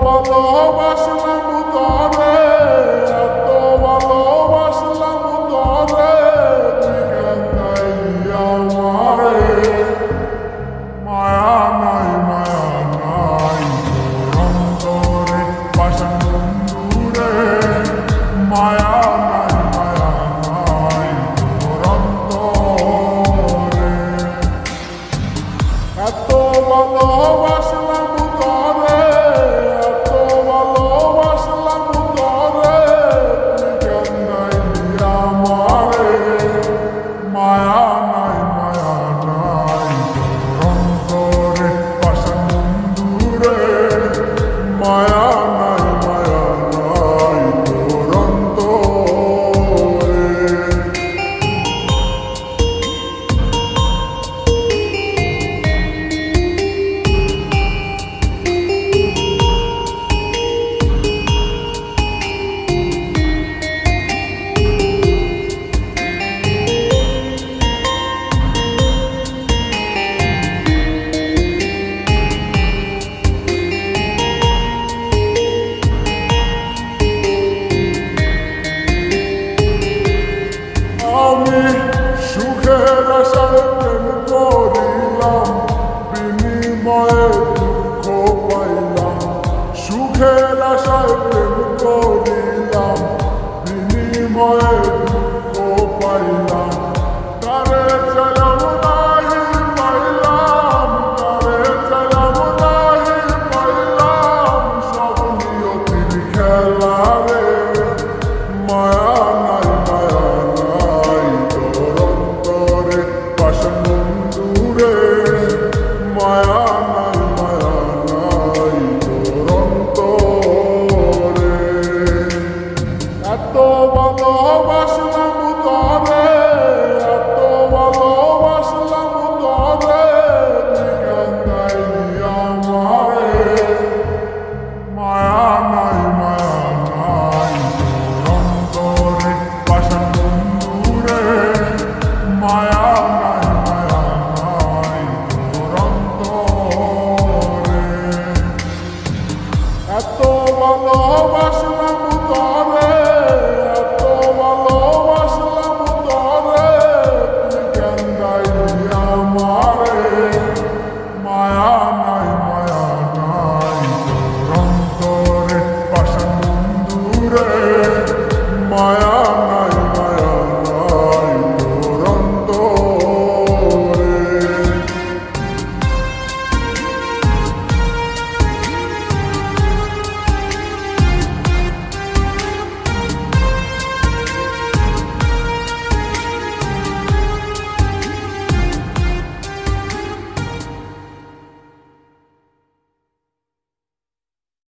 ভালোবাসলাম তরে, এত ভালোবাসলাম তরে, তুই কেন চাইলি আমারে? মায়া নাই তোর অন্তরে পাষাণ বন্ধুরে, মায়া নাই তোর অন্তরে। এত ভালোবাসলাম তরে, এত ভালোবাসলাম তরে, তুই কেন চাইলি আমারে? মায়া নাই তোর অন্তরে পাষাণ বন্ধুরে, মায়া নাই তোর অন্তরে। আমি সুখের আশায় প্রেম করিলাম, বিনিময়ে দুঃখ পাইলাম। সুখের আশায় প্রেম করিলাম, বিনিময়ে দুঃখ পাইলাম। তারে চাইলাম নাহি পাইলাম, তারে চাইলাম নাহি পাইলাম, সব নিয়তির খেলা রে। মায়া নাই তোর অন্তরে পাষাণ বন্ধুরে, মায়া নাই তোর অন্তরে। এত ভালোবাসলাম তরে, এত ভালোবাসলাম তরে, তুই কেন চাইলি আমারে? মায়া নাই তোর অন্তরে পাষাণ বন্ধুরে, মায়া নাই তোর অন্তরে। এত ভালোবাসলাম তরে,